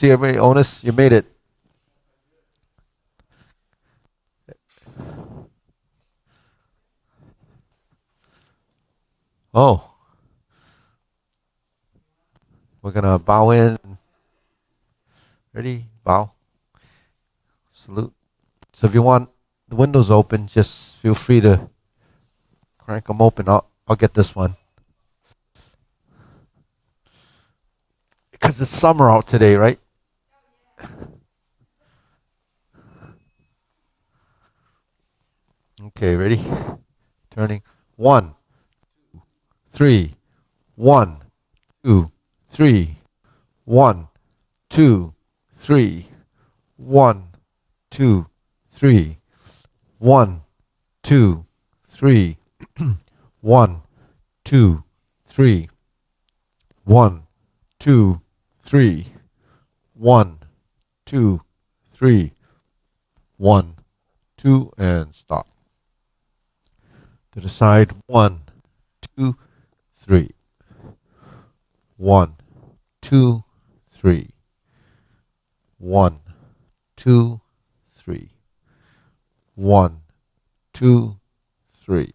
See everybody, Onus, you made it. Oh, we're gonna bow in. Ready? Bow. Salute. So if you want the windows open, just feel free to crank them open. I'll get this one. Because it's summer out today, right? Okay, ready? Turning. 1, 3. 1, 2, 3. 1, 2, 3. 1, 2, 3. 1, 2, 3. 1, 2, 3. 1, 2, 3. 1, 2, 3. 1, 2, and stop. To the side. 1, 2, 3. 1, 2, 3. 1, 2, 3. 1, 2, 3.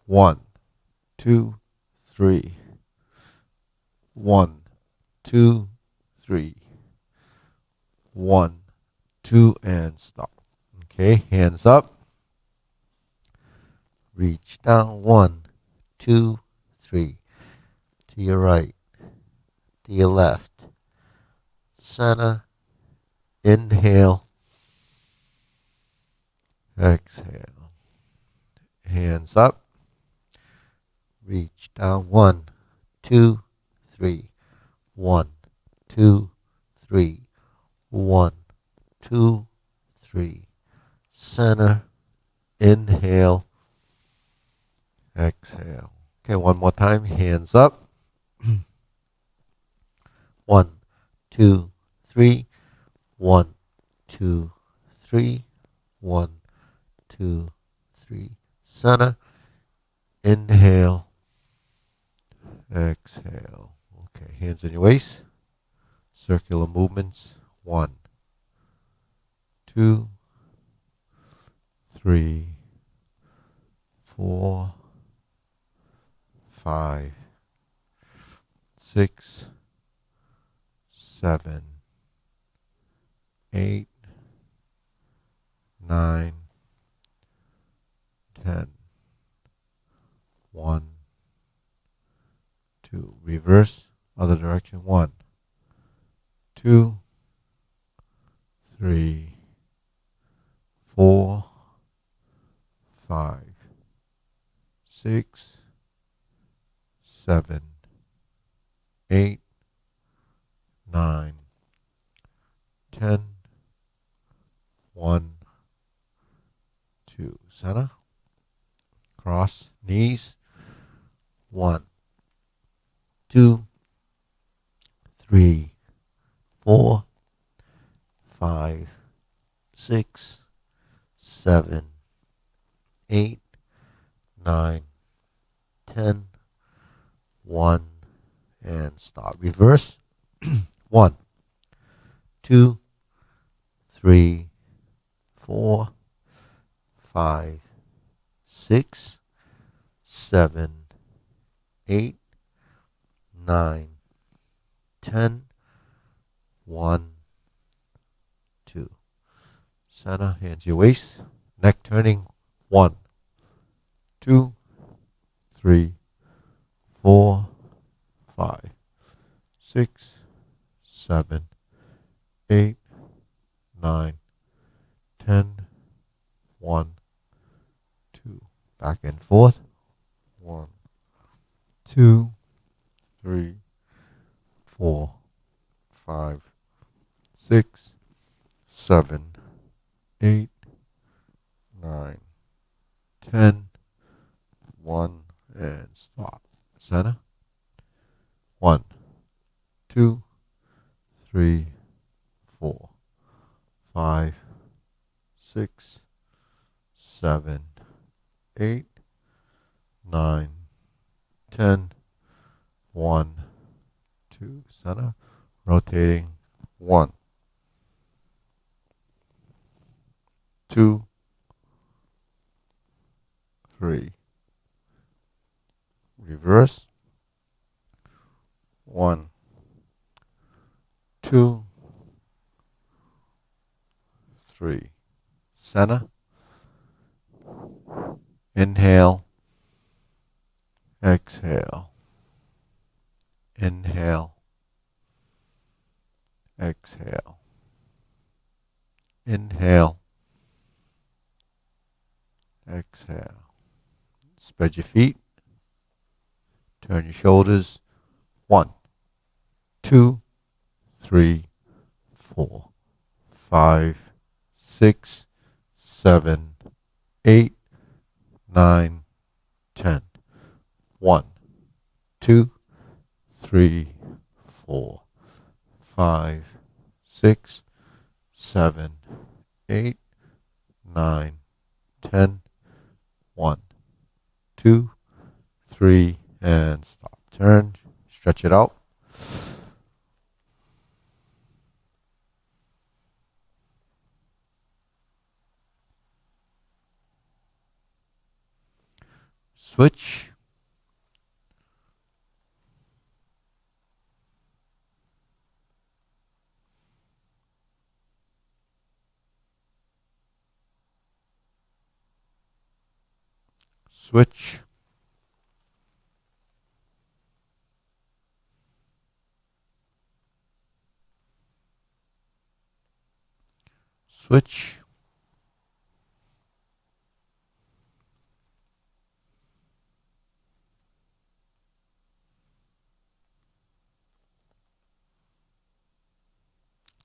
1, 2, 3. 1, 2, 3. 1, 2, and stop. Okay, hands up. Reach down. 1, 2, 3. To your right, to your left. Center. Inhale. Exhale. Hands up. Reach down. 1, 2, 3. 1, 2, 3. 1, 2, 3. Center. Inhale. Exhale. Okay, one more time. Hands up. 1, 2, 3. 1, 2, 3. 1, 2, 3. Center. Inhale. Exhale. Okay, hands in your waist. Circular movements. 1, 2, 3, 4, 5, 6, 7, 8, 9, 10. 1, 2. Reverse. Other direction. 1, 2, 3, 4, 5, 6, 7, 8, 9, 10. 1, 2. Center. Cross knees. 1, 2, 3, 4, 5, 6, 7, 8, 9, 10. 1, and stop. Reverse. 1, 2, 3, 4, 5, 6, 7, 8, 9, 10. 1, 2. Center. Hands your waist. Neck turning. 1, 2, 3, 4, 5, 6, 7, 8, 9, 10. 1, 2. Back and forth. 1, 2, 3, 4, 5, 6, 7, 8, 9, 10. 1, and stop. Center. 1, 2, 3, 4, 5, 6, 7, 8, 9, 10. 1, 2. Center. rotating. 1, 2, 3. Reverse. 1, 2, 3. Center. Inhale. Exhale. Inhale. Exhale. Inhale. Exhale. Spread your feet. Turn your shoulders. 1, 2, 3, 4, 5, 6, 7, 8, 9, 10. 1, 2, 3, 4, 5, 6, 7, 8, 9, 10. 1, 2, 3, and stop. Turn. Stretch it out. Switch. Switch. Switch.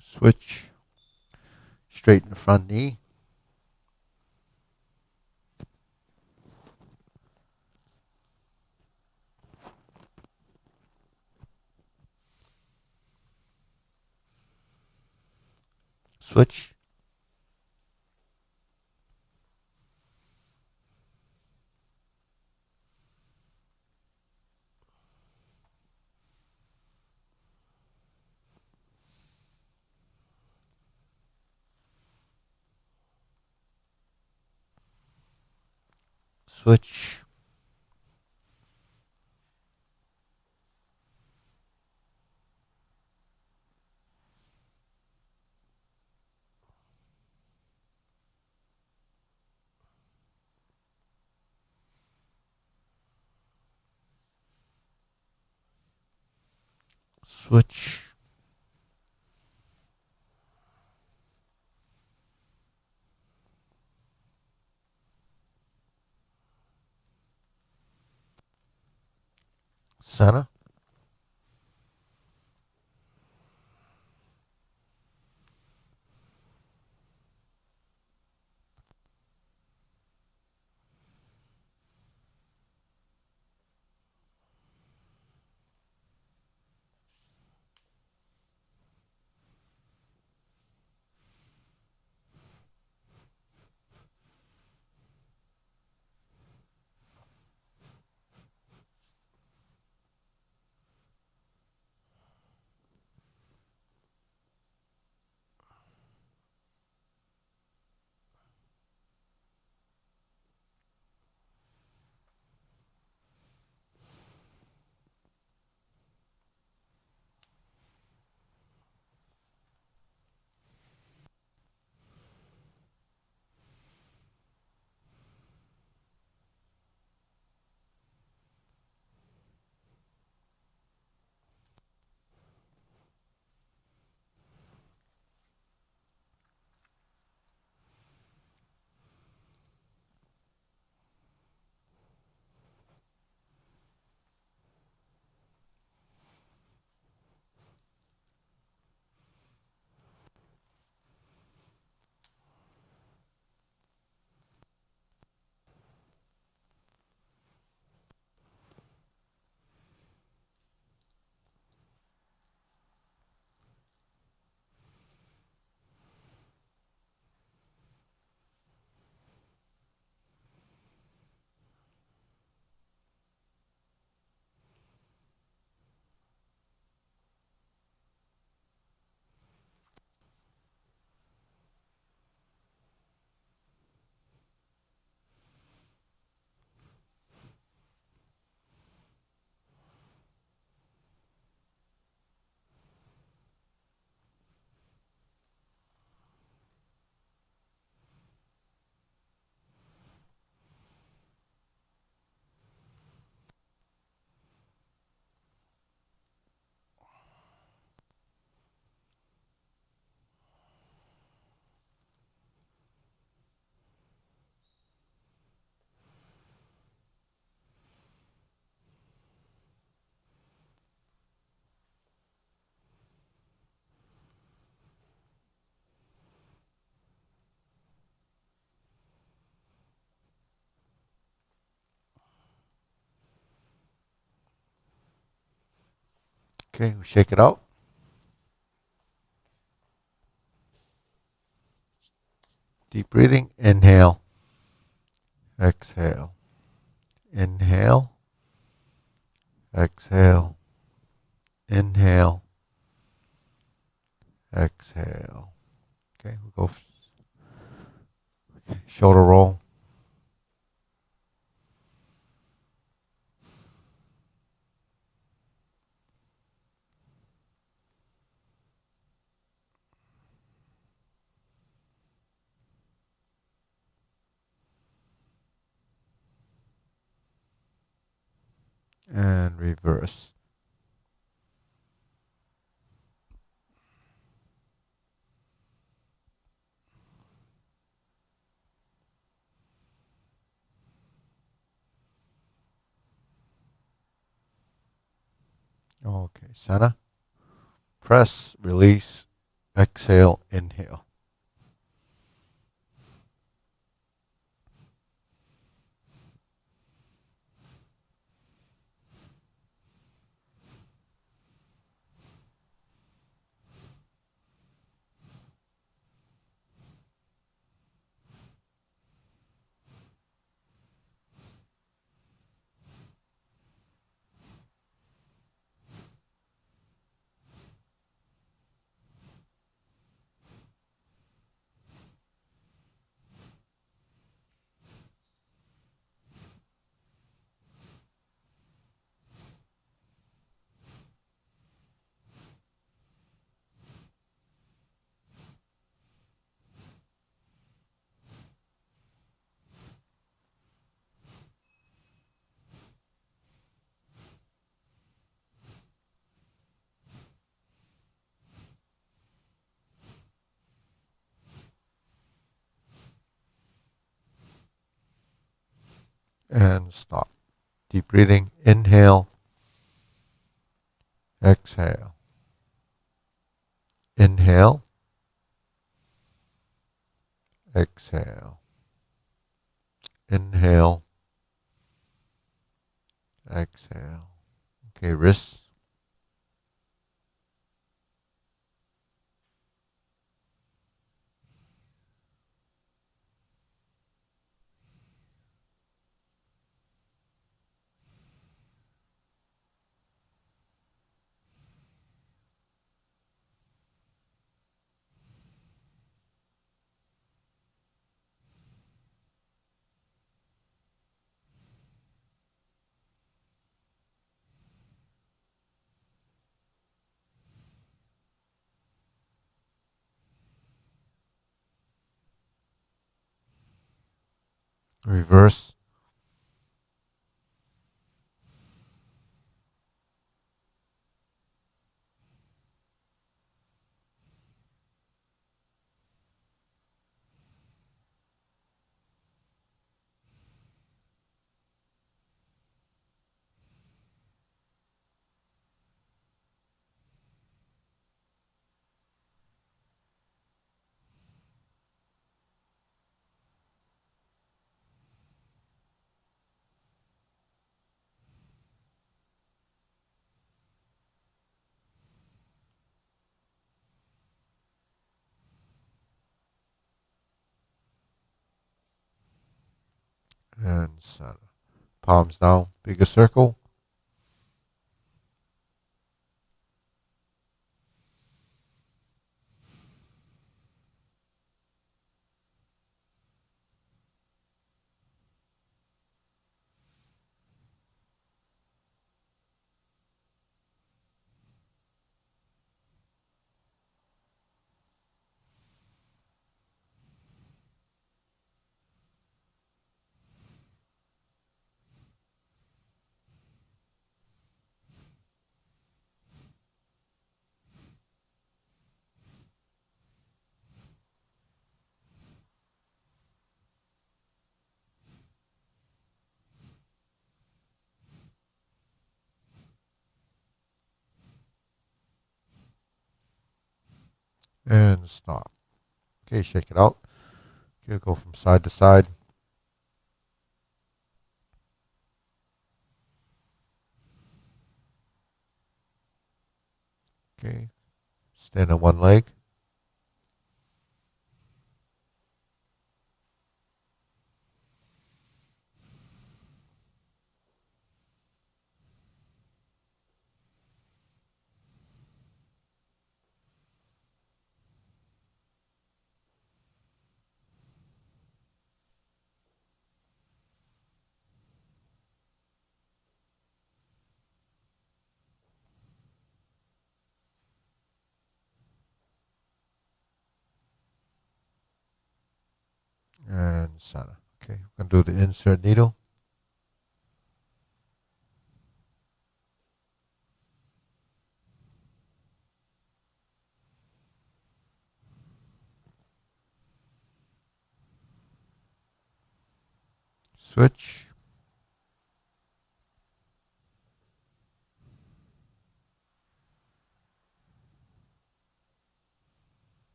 Switch. Straighten the front knee. Switch. Switch. Switch. Center. Okay, we shake it out. Deep breathing. Inhale. Exhale. Inhale. Exhale. Inhale. Exhale. Okay, we'll go. Okay, shoulder roll. And reverse. Okay, center. Press, release, exhale, inhale. And stop. Deep breathing. Inhale. Exhale. Inhale. Exhale. Inhale. Exhale. Okay, wrists. Reverse. And center. Palms down. Bigger circle. And stop. Okay, shake it out. Okay, go from side to side. Okay. Stand on one leg. And Sana. Okay, we're going to do the insert needle. Switch.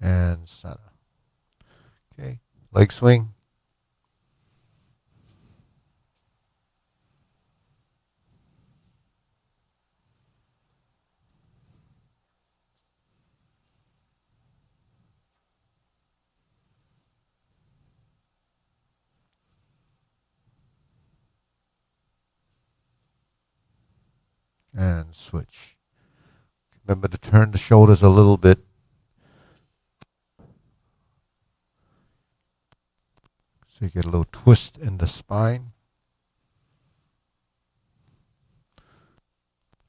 And Sana. Okay, leg swing. And switch. Remember to turn the shoulders a little bit. So you get a little twist in the spine.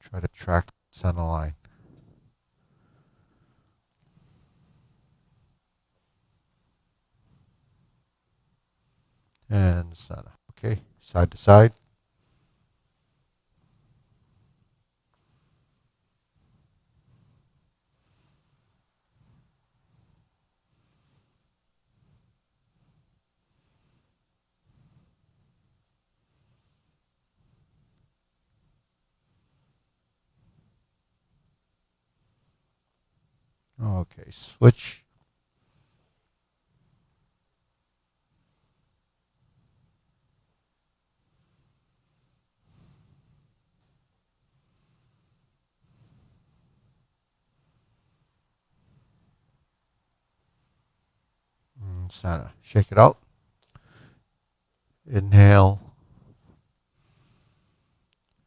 Try to track the center line. And Sana. Okay, side to side. Okay, switch. And Sana. Shake it out. Inhale.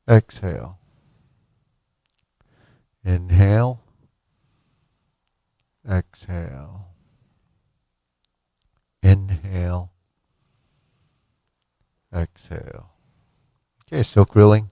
Exhale. Inhale. Exhale. Inhale. Exhale. Okay, silk grilling.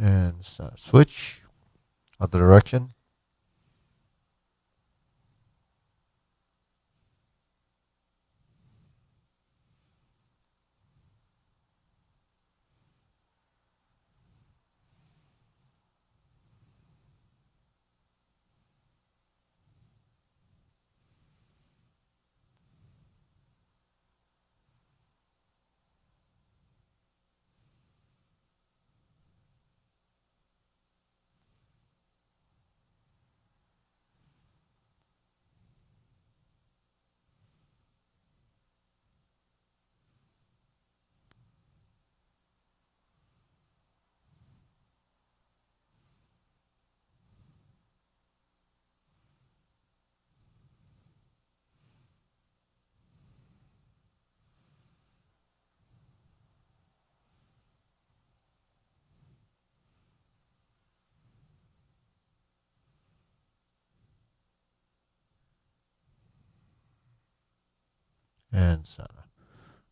And switch. Other direction. and center.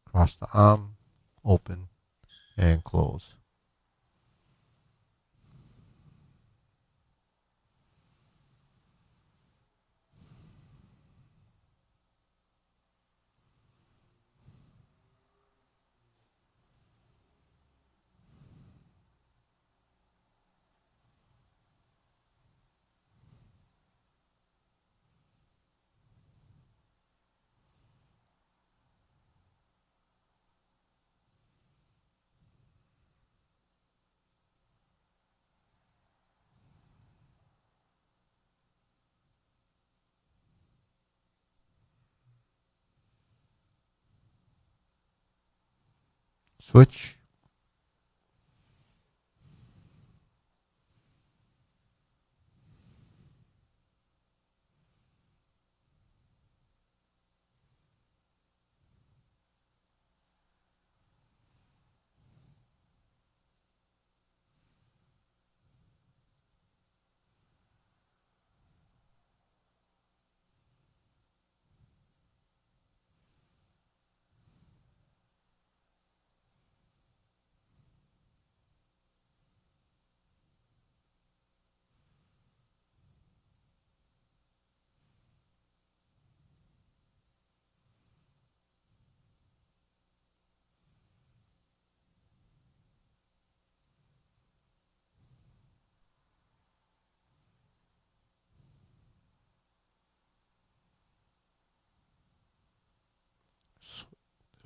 Cross the arm, open, and close. Switch.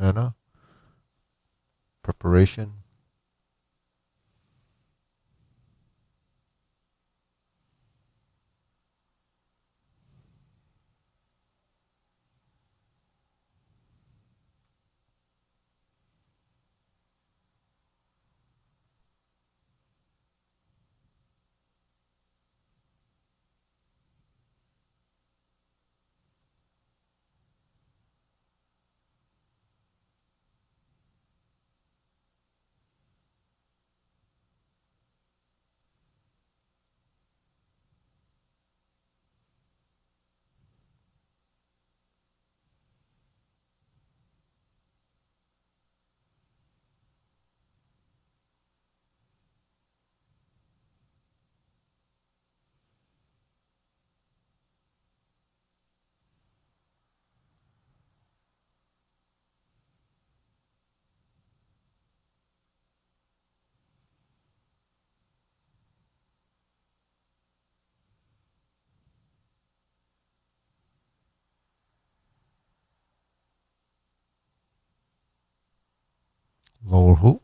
Center. Preparation. Lower hook.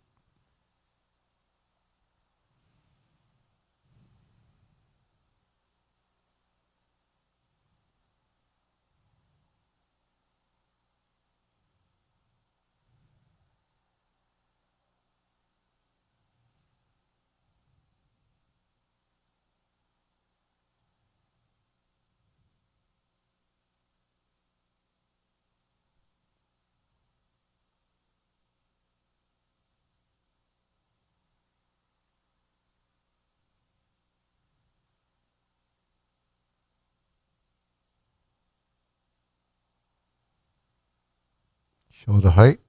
Shoulder height.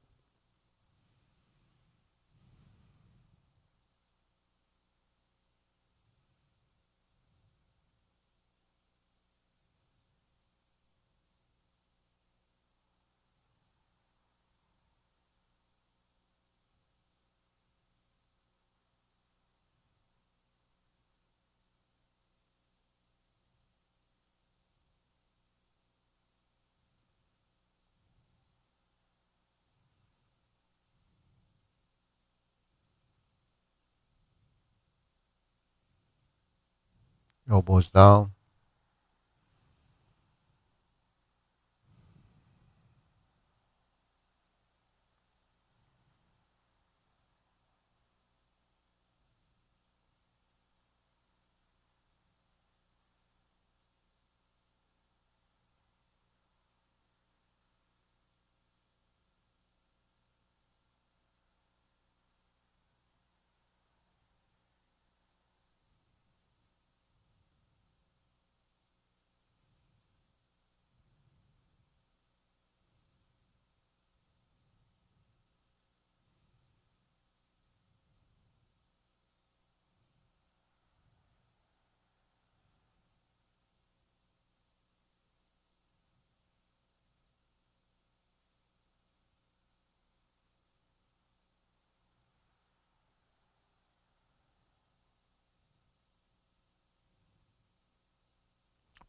Elbows down.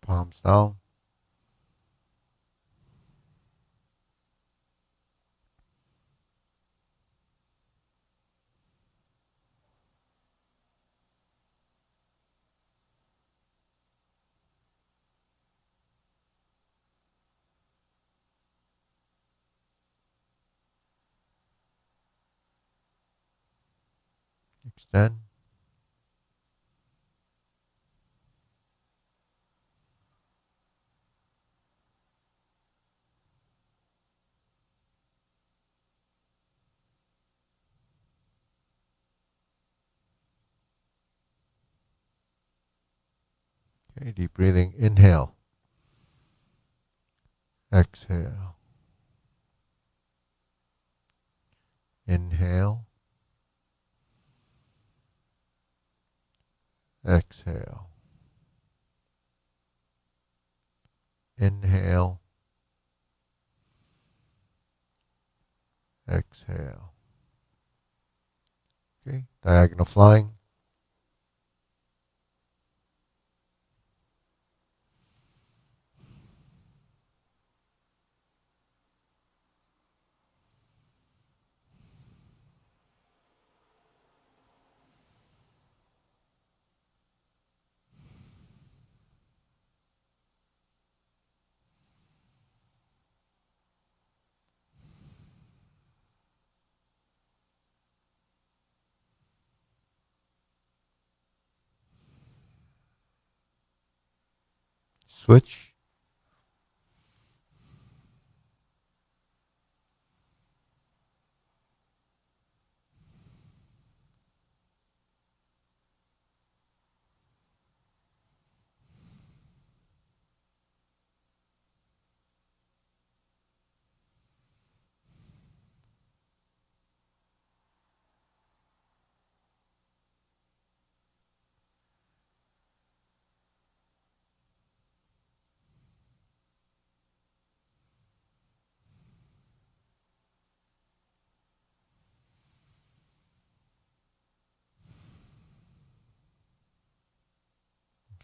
palms down. Extend. Okay, deep breathing. Inhale. Exhale. Inhale. Exhale. Inhale. Exhale. Okay, diagonal flying. Switch.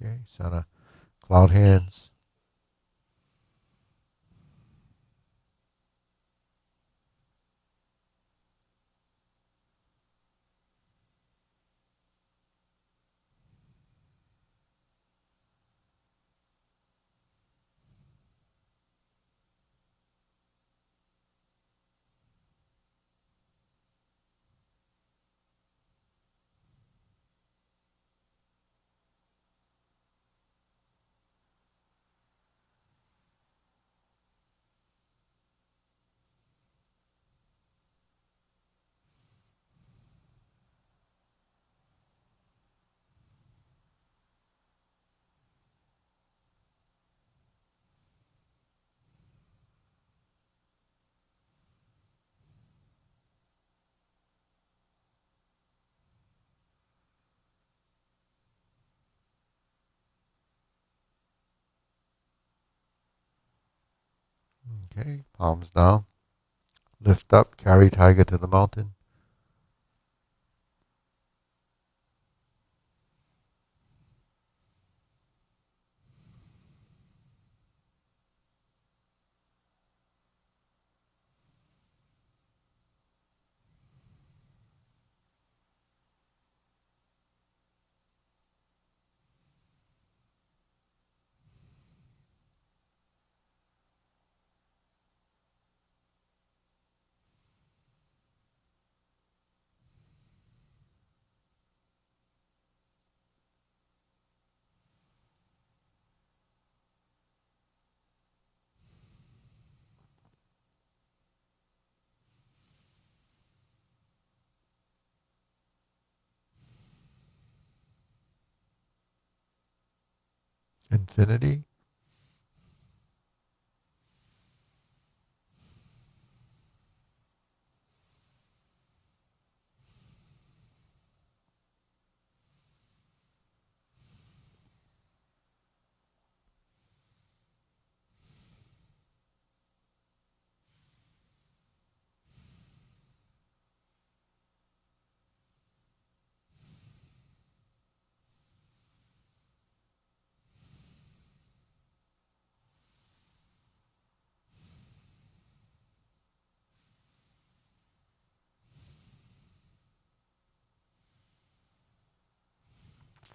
Okay, Sana. Cloud hands. Okay, palms down. Lift up, carry tiger to the mountain. Infinity.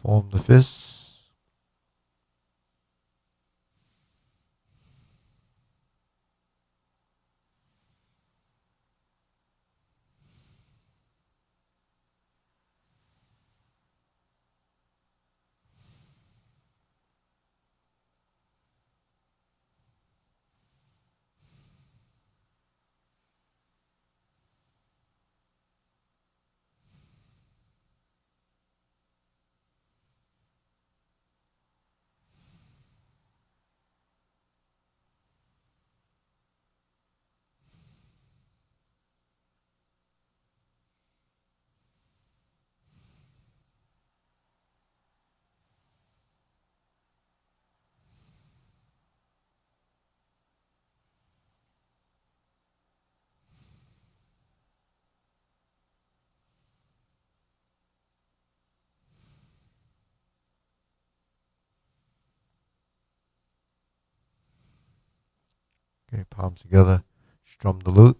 Form the fists. Okay, palms together. Strum the lute.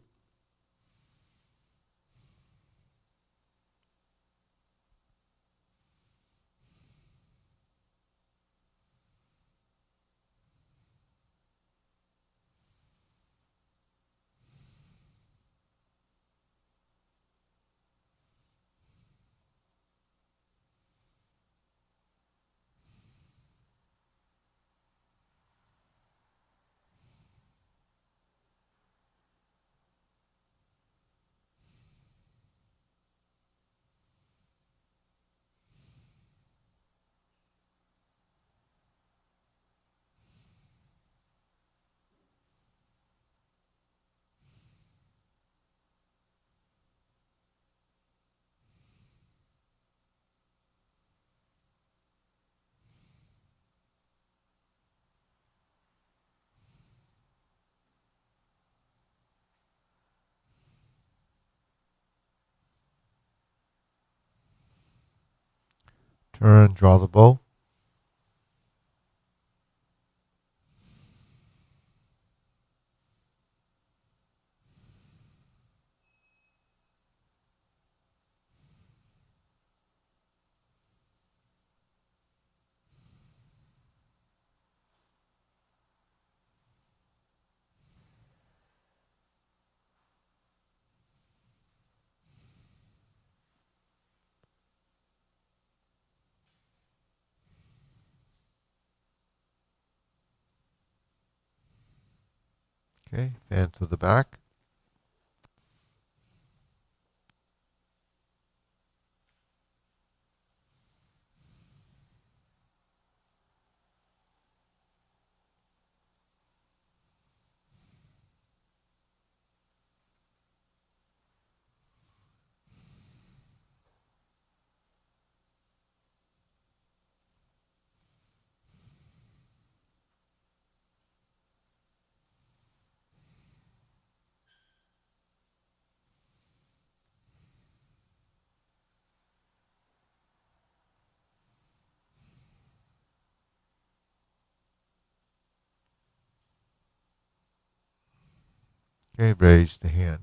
Turn, draw the bow. Okay, fan to the back. Okay, raise the hand.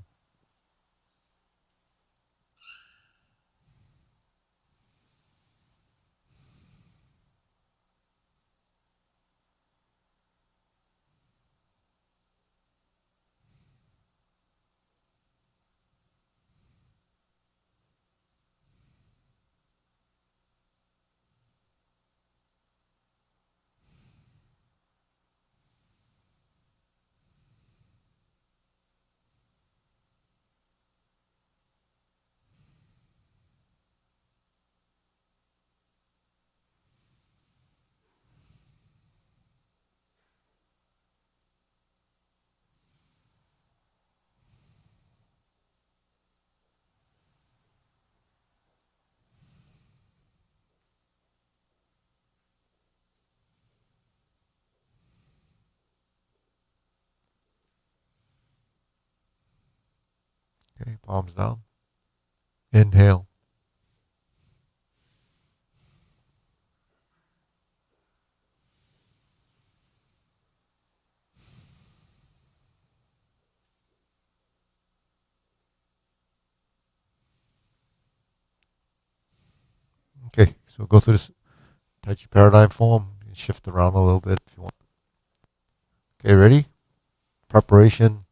Okay, palms down. Inhale. Okay, so go through this Tai Chi Paradigm form. You can shift around a little bit if you want. Okay, ready? Preparation.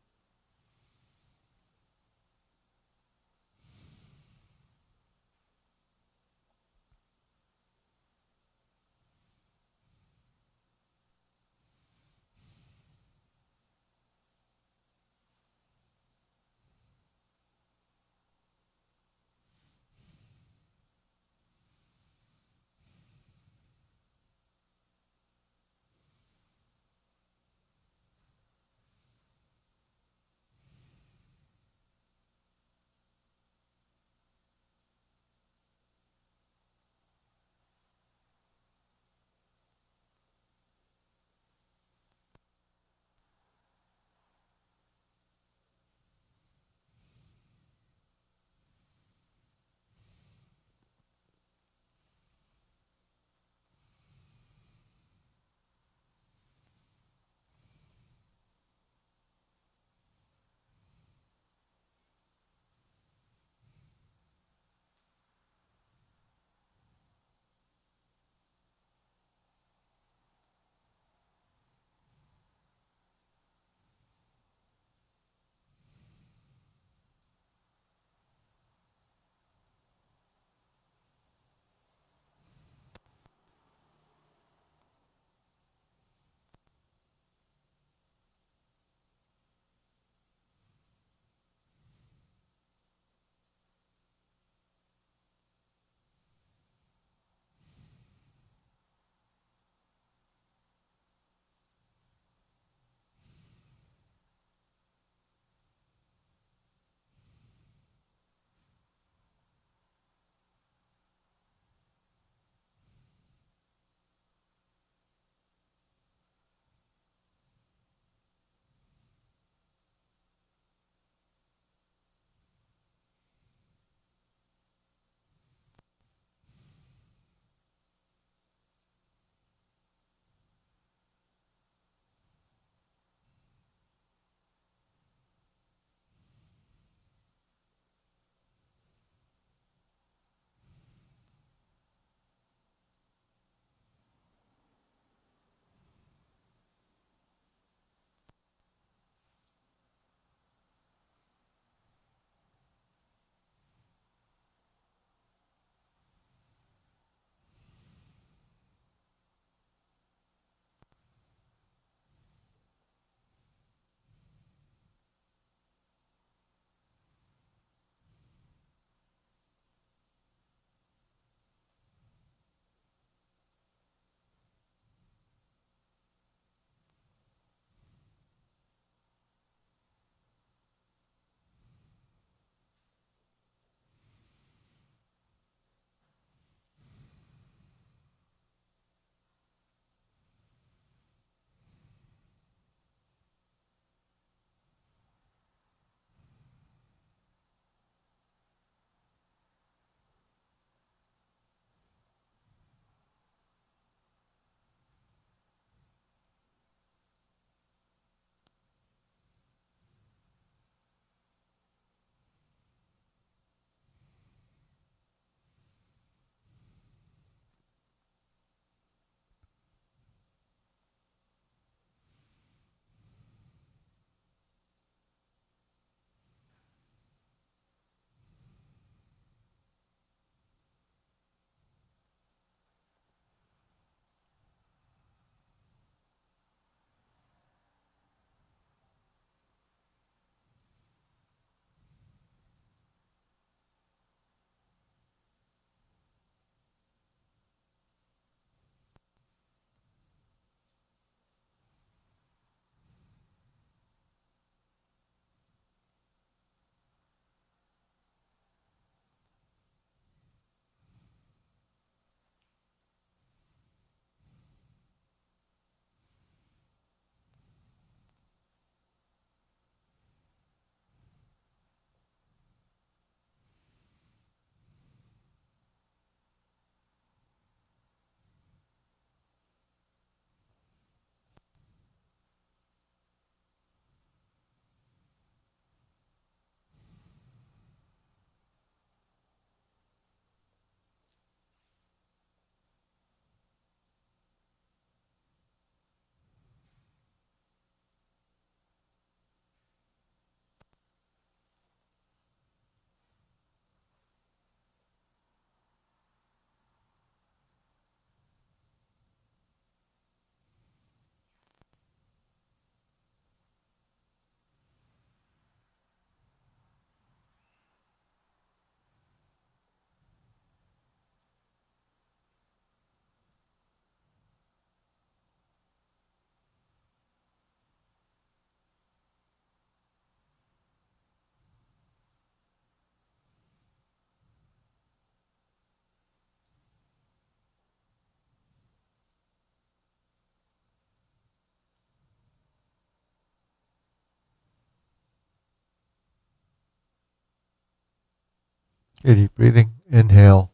Okay, deep breathing. Inhale.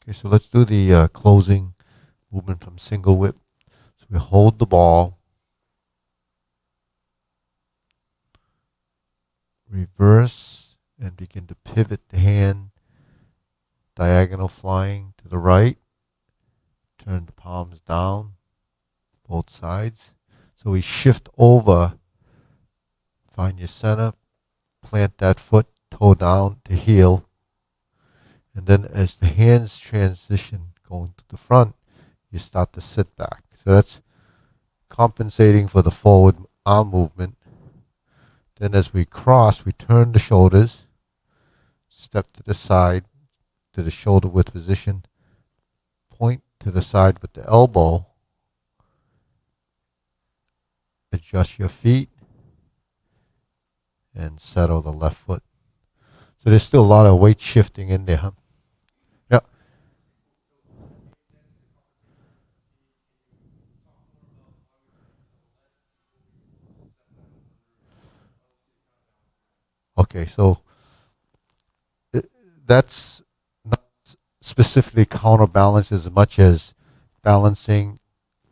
Okay, so let's do the closing movement from single whip. So we hold the ball, reverse, and begin to pivot the hand, diagonal flying to the right. Turn the palms down, both sides. So we shift over, find your center, plant that foot, toe down to heel. And then as the hands transition going to the front, you start to sit back. So that's compensating for the forward arm movement. Then as we cross, we turn the shoulders, step to the side to the shoulder width position, point to the side with the elbow, adjust your feet, and settle the left foot. So there's still a lot of weight shifting in there. Huh? Yeah. Okay, so that's not specifically counterbalance as much as balancing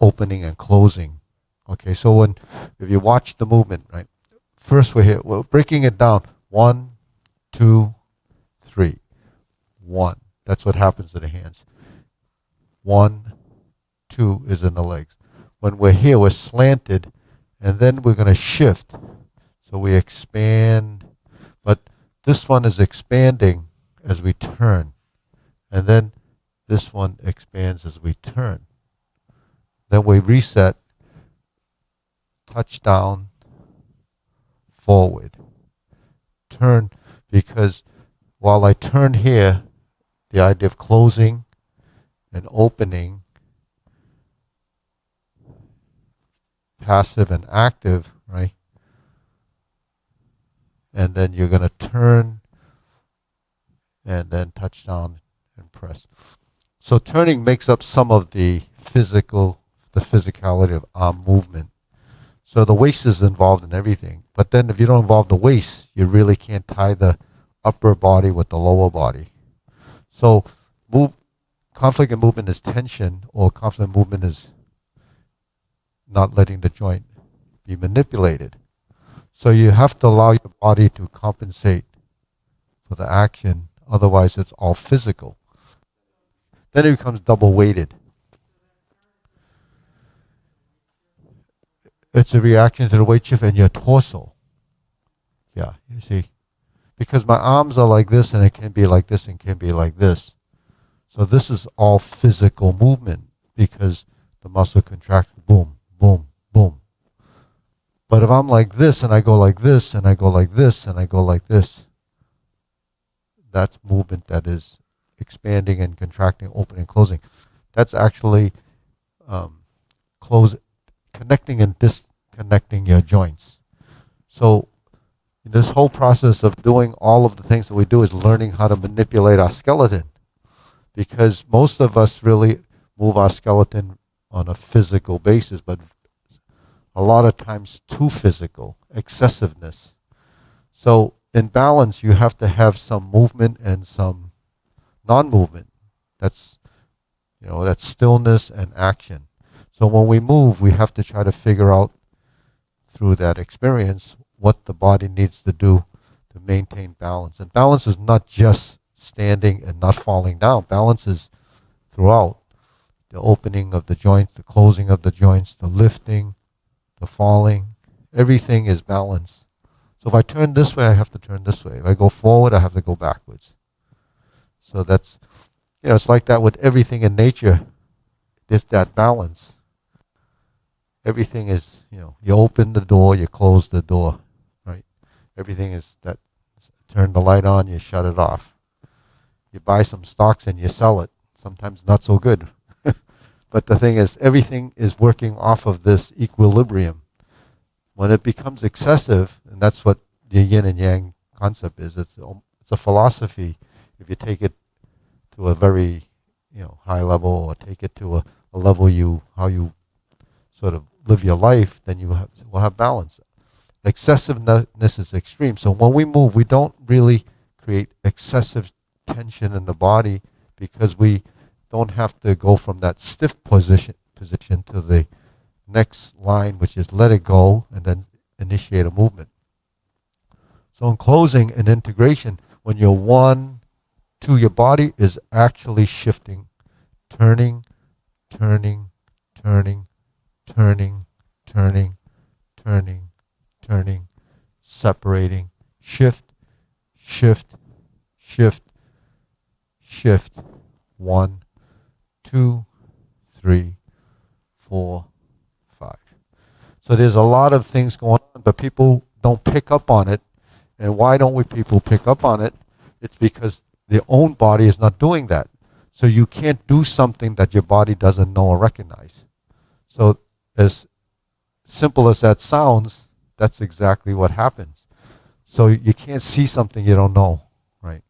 opening and closing. Okay, so if you watch the movement, right? First we're breaking it down. 1, 2, 3. 1. That's what happens to the hands. 1, 2 is in the legs. When we're here, we're slanted, and then we're going to shift. So we expand, but this one is expanding as we turn. And then this one expands as we turn. Then we reset, touch down, forward. Turn, because while I turn here, the idea of closing and opening, passive and active, right? And then you're going to turn and then touch down and press. So turning makes up some of the physicality of arm movement. So the waist is involved in everything. But then if you don't involve the waist, you really can't tie the upper body with the lower body. So conflict in movement is tension, or conflict in movement is not letting the joint be manipulated. So you have to allow your body to compensate for the action. Otherwise, it's all physical. Then it becomes double weighted. It's a reaction to the weight shift in your torso. Yeah, you see. Because my arms are like this, and it can be like this, and can be like this. So this is all physical movement because the muscle contracts, boom, boom, boom. But if I'm like this, and I go like this, and I go like this, and I go like this, that's movement that is expanding and contracting, opening, closing. That's actually connecting and disconnecting your joints. So this whole process of doing all of the things that we do is learning how to manipulate our skeleton, because most of us really move our skeleton on a physical basis, but a lot of times too physical, excessiveness. So in balance, you have to have some movement and some non-movement. That's stillness and action. So when we move, we have to try to figure out through that experience what the body needs to do to maintain balance. And balance is not just standing and not falling down. Balance is throughout. The opening of the joints, the closing of the joints, the lifting, the falling. Everything is balance. So if I turn this way, I have to turn this way. If I go forward, I have to go backwards. So that's, it's like that with everything in nature. There's that balance. Everything is, you open the door, you close the door, right? Everything is that. Turn the light on, you shut it off. You buy some stocks and you sell it. Sometimes not so good. But the thing is, everything is working off of this equilibrium. When it becomes excessive, and that's what the yin and yang concept is, it's a philosophy. If you take it to a very, high level, or take it to a level how you sort of live your life, then will have balance. Excessiveness is extreme. So when we move, we don't really create excessive tension in the body, because we don't have to go from that stiff position to the next line, which is let it go and then initiate a movement. So in closing and integration, when you're 1, 2, your body is actually shifting, turning, turning, turning, turning, turning, turning, turning, separating, shift, shift, shift, shift. 1, 2, 3, 4, 5. So there's a lot of things going on, but people don't pick up on it. And why don't we people pick up on it? It's because their own body is not doing that. So you can't do something that your body doesn't know or recognize. So as simple as that sounds, that's exactly what happens. So you can't see something you don't know, right?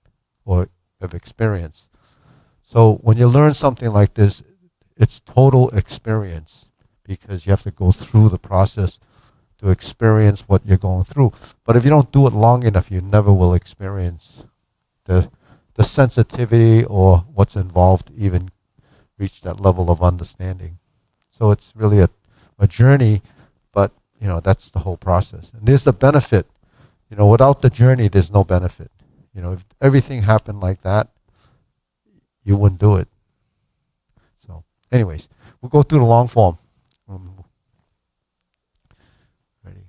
Or have experienced. So when you learn something like this, it's total experience, because you have to go through the process to experience what you're going through. But if you don't do it long enough, you never will experience the sensitivity or what's involved to even reach that level of understanding. So it's really a journey, but that's the whole process. And there's the benefit. Without the journey, there's no benefit. If everything happened like that, you wouldn't do it. So anyways, we'll go through the long form. Ready?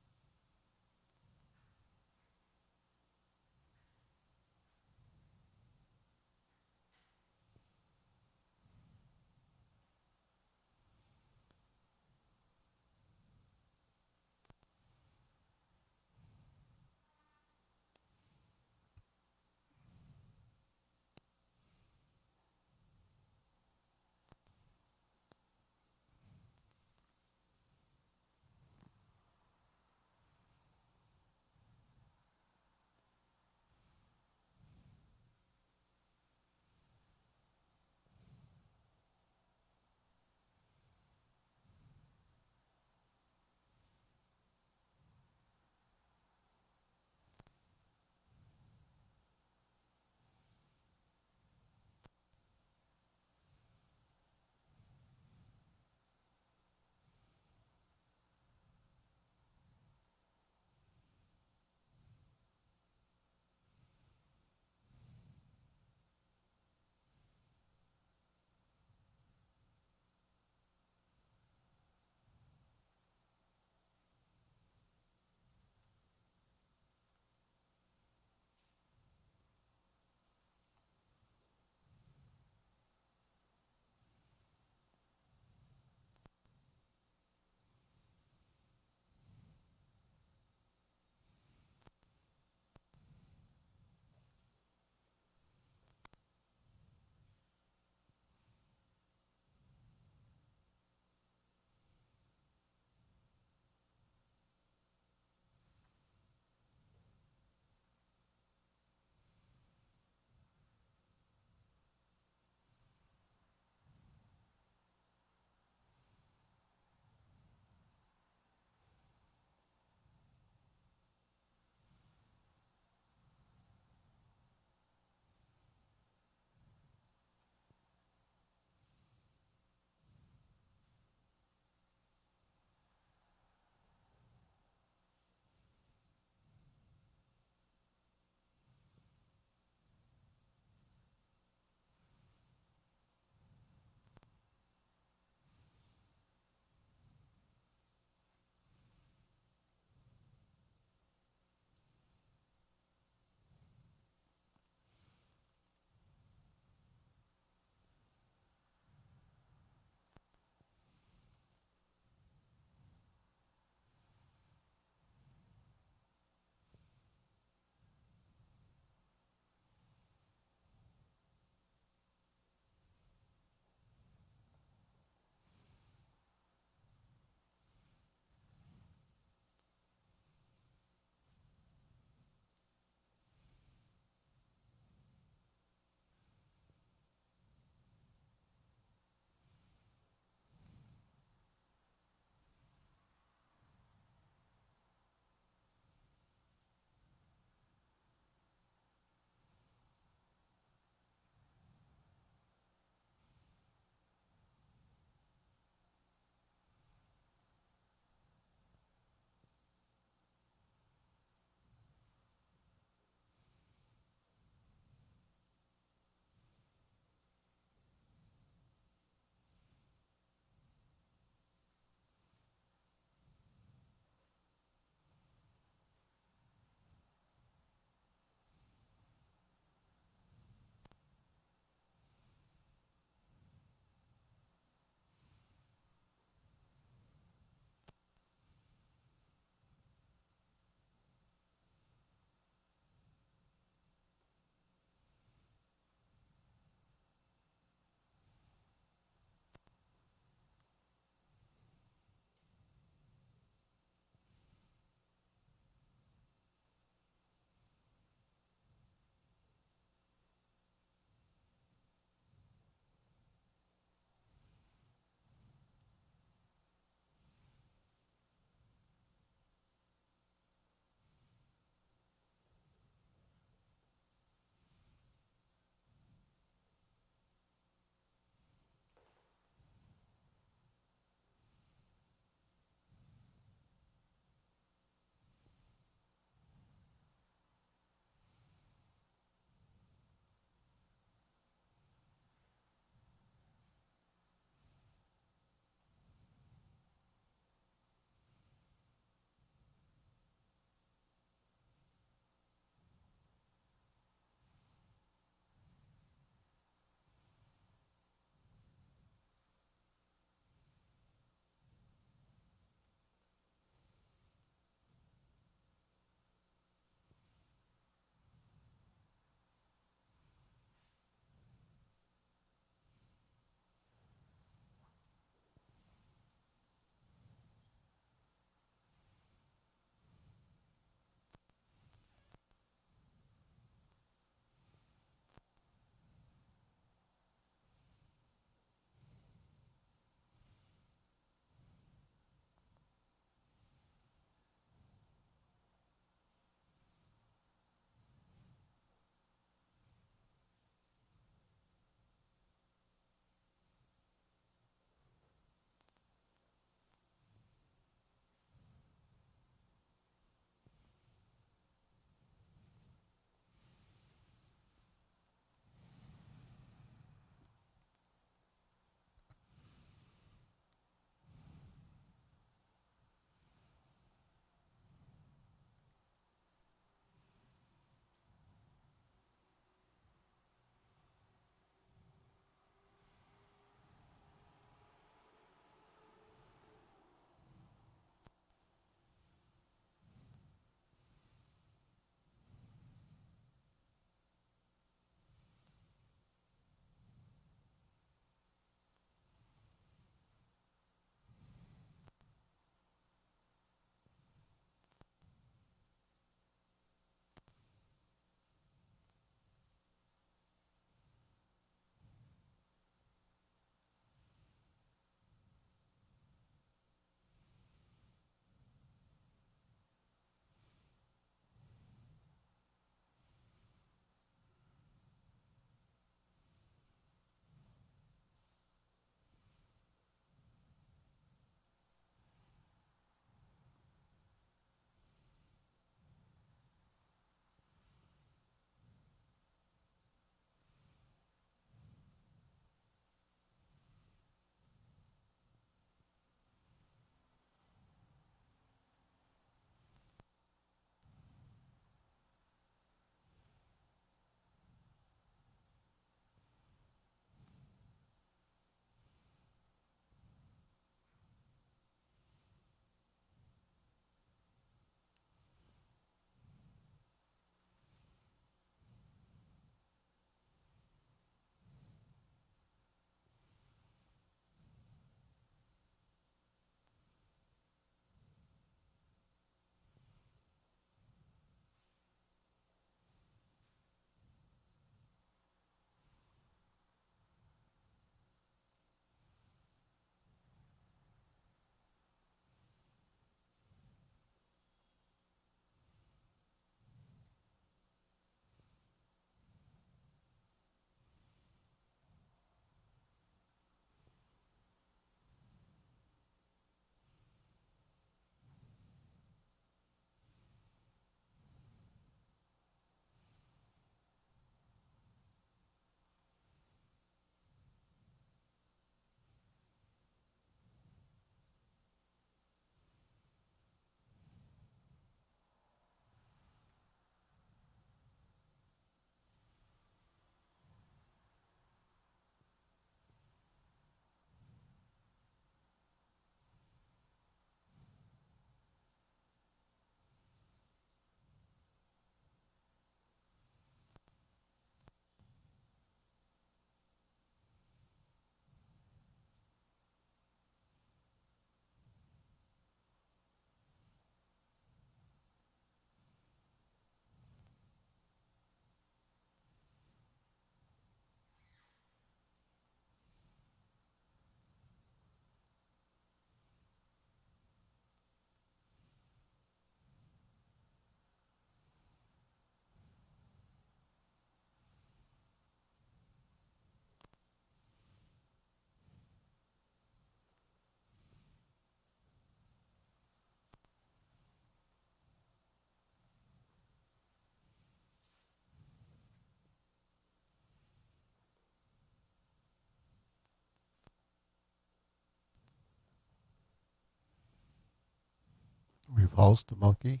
pulse, the monkey.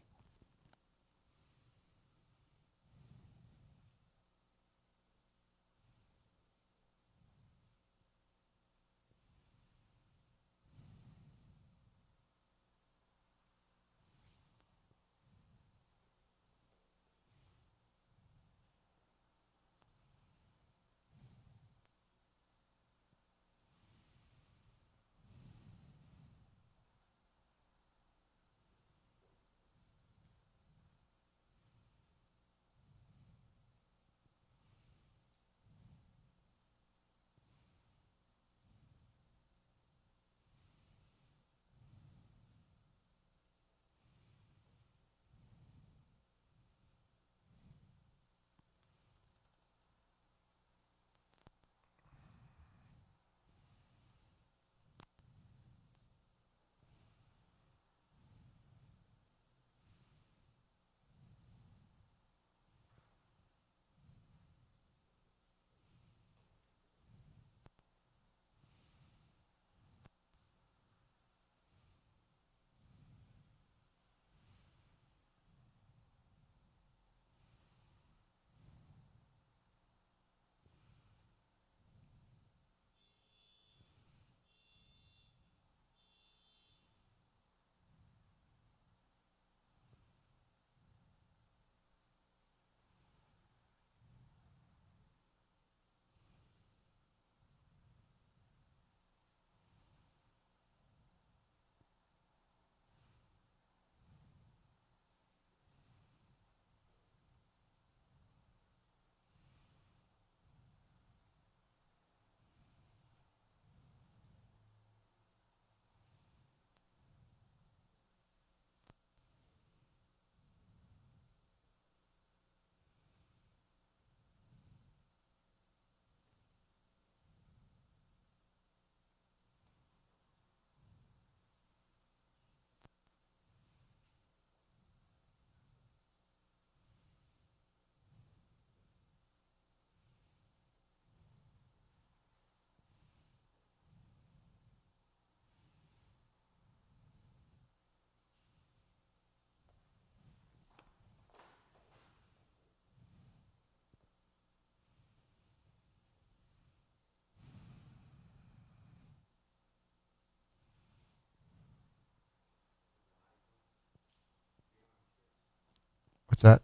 What's that?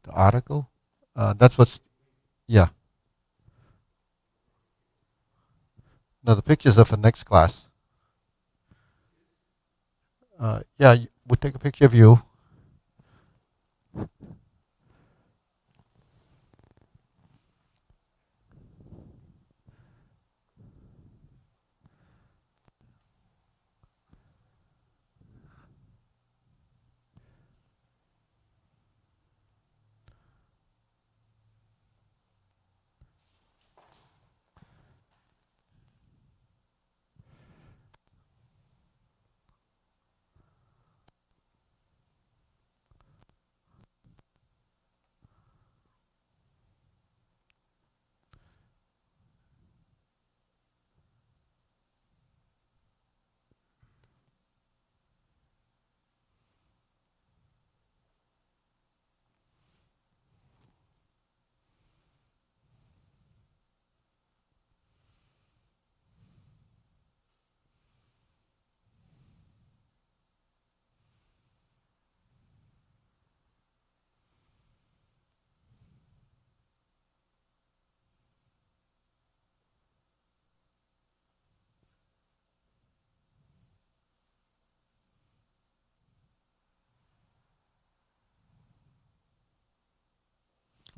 The article? That's what's, yeah. No, the pictures are for next class. Yeah, we'll take a picture of you.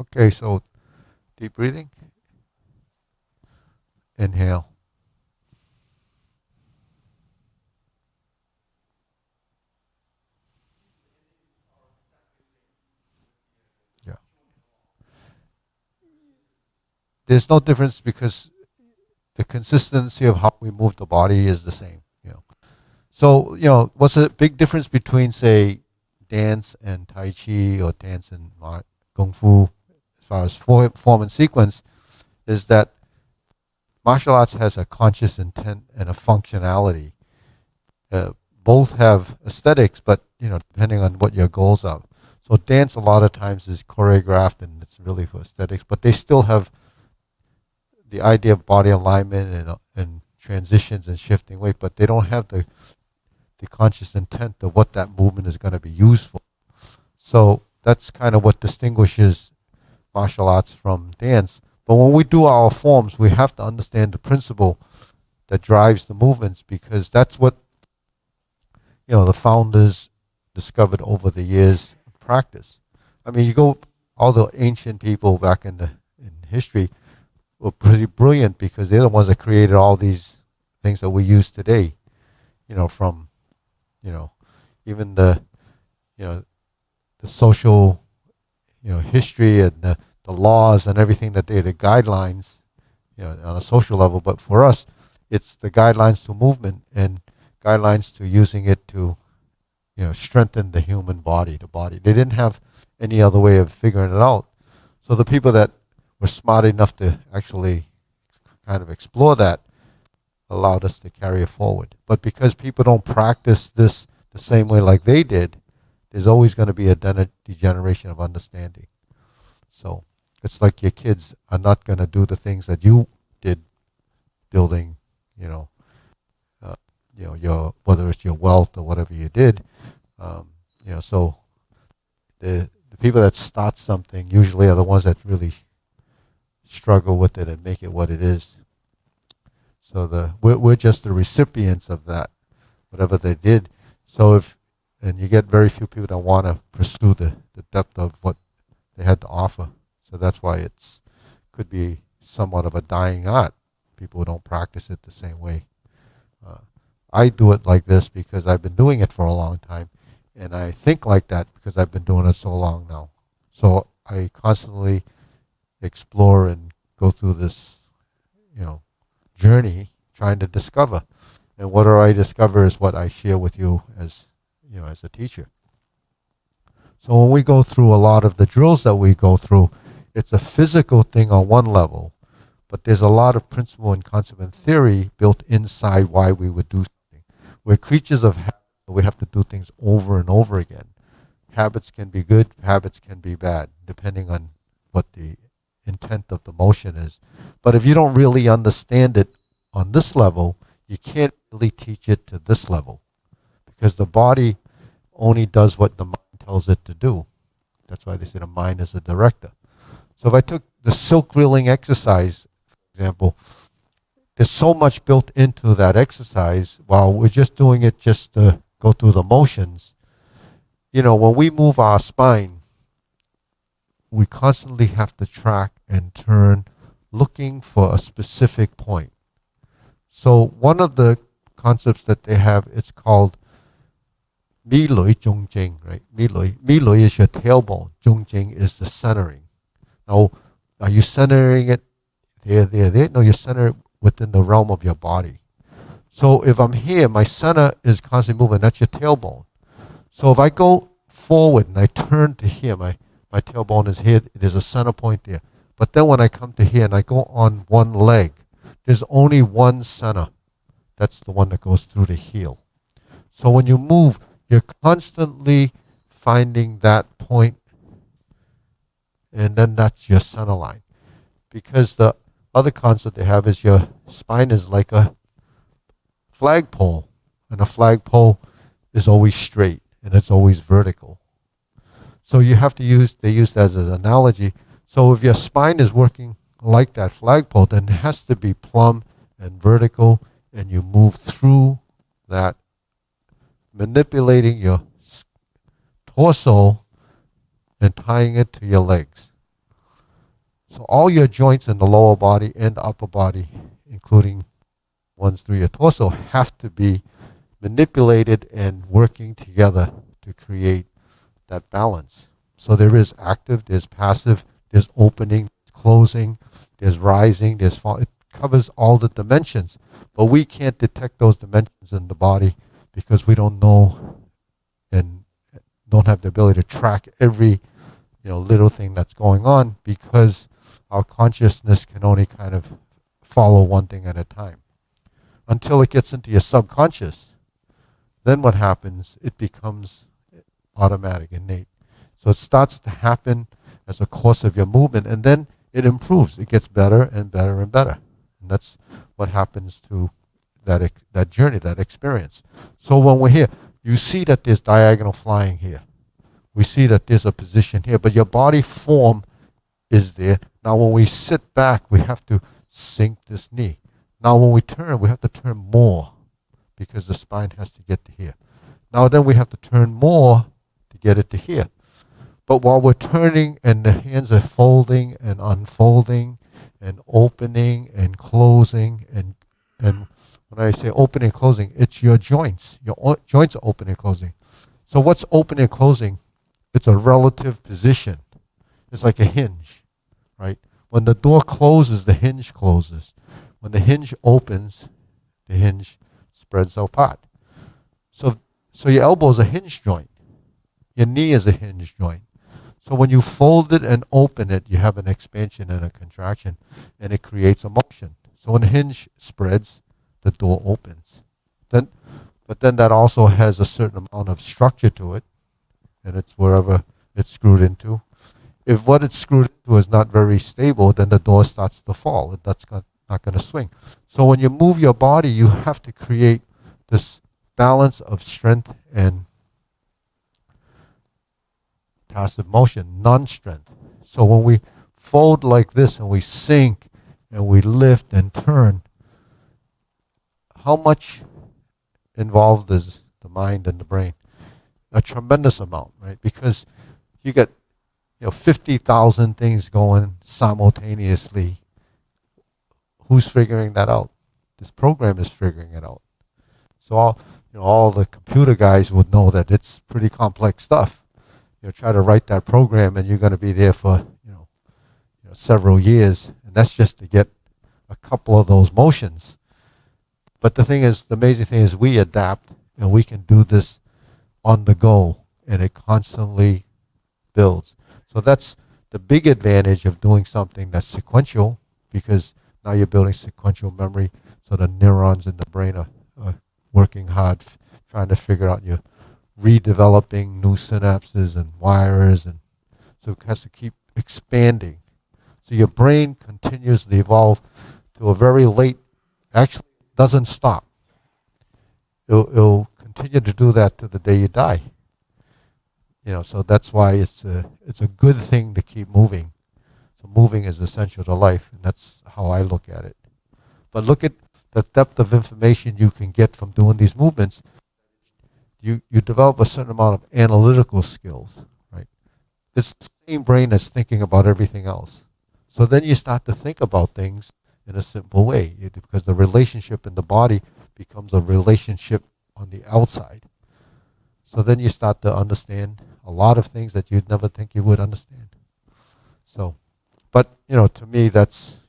Okay, so deep breathing. Inhale. Yeah. There's no difference because the consistency of how we move the body is the same. So, what's the big difference between, say, dance and Tai Chi or dance and Kung Fu, as far as form and sequence, is that martial arts has a conscious intent and a functionality. Both have aesthetics, but depending on what your goals are. So dance a lot of times is choreographed and it's really for aesthetics, but they still have the idea of body alignment and transitions and shifting weight, but they don't have the conscious intent of what that movement is going to be used for. So that's kind of what distinguishes martial arts from dance. But when we do our forms, we have to understand the principle that drives the movements, because that's what the founders discovered over the years of practice. I mean, you go, all the ancient people back in history were pretty brilliant, because they're the ones that created all these things that we use today. From even the the social history and the laws and everything that the guidelines on a social level. But for us, it's the guidelines to movement and guidelines to using it to strengthen the human body, They didn't have any other way of figuring it out. So the people that were smart enough to actually kind of explore that allowed us to carry it forward. But because people don't practice this the same way like they did, there's always going to be a degeneration of understanding. So it's like your kids are not going to do the things that you did, building, your, whether it's your wealth or whatever you did. So the people that start something usually are the ones that really struggle with it and make it what it is. So we're just the recipients of that, whatever they did. So and you get very few people that want to pursue the depth of what they had to offer. So that's why could be somewhat of a dying art. People don't practice it the same way. I do it like this because I've been doing it for a long time, and I think like that because I've been doing it so long now. So I constantly explore and go through this, journey trying to discover. And whatever I discover is what I share with you as a teacher. So when we go through a lot of the drills that we go through, it's a physical thing on one level, but there's a lot of principle and concept and theory built inside why we would do something. We're creatures of habit, so we have to do things over and over again. Habits can be good, habits can be bad, depending on what the intent of the motion is. But if you don't really understand it on this level, you can't really teach it to this level, because the body only does what the mind tells it to do. That's why they say the mind is a director. So if I took the silk reeling exercise, for example, there's so much built into that exercise while we're just doing it just to go through the motions. When we move our spine, we constantly have to track and turn looking for a specific point. So one of the concepts that they have, it's called Mi Lui Zhong Jing, right? Mi Lui is your tailbone. Zhong Jing is the centering. Now, are you centering it there? No, you center it within the realm of your body. So if I'm here, my center is constantly moving. That's your tailbone. So if I go forward and I turn to here, my tailbone is here. There's a center point there. But then when I come to here and I go on one leg, there's only one center. That's the one that goes through the heel. So when you move, you're constantly finding that point, and then that's your center line. Because the other concept they have is your spine is like a flagpole, and a flagpole is always straight and it's always vertical. So you have to they use that as an analogy. So if your spine is working like that flagpole, then it has to be plumb and vertical, and you move through that, manipulating your torso and tying it to your legs. So all your joints in the lower body and the upper body, including ones through your torso, have to be manipulated and working together to create that balance. So there is active, there's passive, there's opening, closing, there's rising, there's fall. It covers all the dimensions, but we can't detect those dimensions in the body because we don't know and don't have the ability to track every little thing that's going on, because our consciousness can only kind of follow one thing at a time. Until it gets into your subconscious, then what happens? It becomes automatic, innate. So it starts to happen as a course of your movement, and then it improves. It gets better and better and better. And that's what happens to that journey, that experience. So when we're here, you see that there's diagonal flying here. We see that there's a position here, but your body form is there. Now when we sit back, we have to sink this knee. Now when we turn, we have to turn more because the spine has to get to here. Now then we have to turn more to get it to here. But while we're turning and the hands are folding and unfolding and opening and closing, and when I say opening and closing, it's your joints. Your joints are opening and closing. So what's opening and closing? It's a relative position. It's like a hinge, right? When the door closes, the hinge closes. When the hinge opens, the hinge spreads apart. So your elbow is a hinge joint. Your knee is a hinge joint. So when you fold it and open it, you have an expansion and a contraction, and it creates a motion. So when the hinge spreads, the door opens. But then that also has a certain amount of structure to it, and it's wherever it's screwed into. If what it's screwed into is not very stable, then the door starts to fall. That's not going to swing. So when you move your body, you have to create this balance of strength and passive motion, non-strength. So when we fold like this and we sink and we lift and turn, how much involved is the mind and the brain? A tremendous amount, right? Because you get 50,000 things going simultaneously. Who's figuring that out? This program is figuring it out. So all the computer guys would know that it's pretty complex stuff. Try to write that program, and you're going to be there for several years, and that's just to get a couple of those motions. But the amazing thing is we adapt, and we can do this on the go, and it constantly builds. So that's the big advantage of doing something that's sequential, because now you're building sequential memory, so the neurons in the brain are working hard, trying to figure out your redeveloping new synapses and wires, and so it has to keep expanding. So your brain continues to evolve to a very late, actually doesn't stop. It'll continue to do that to the day you die. So that's why it's a good thing to keep moving. So moving is essential to life, and that's how I look at it. But look at the depth of information you can get from doing these movements. You develop a certain amount of analytical skills, right? It's the same brain that's thinking about everything else. So then you start to think about things in a simple way, because the relationship in the body becomes a relationship on the outside. So then you start to understand a lot of things that you'd never think you would understand. So, but to me, that's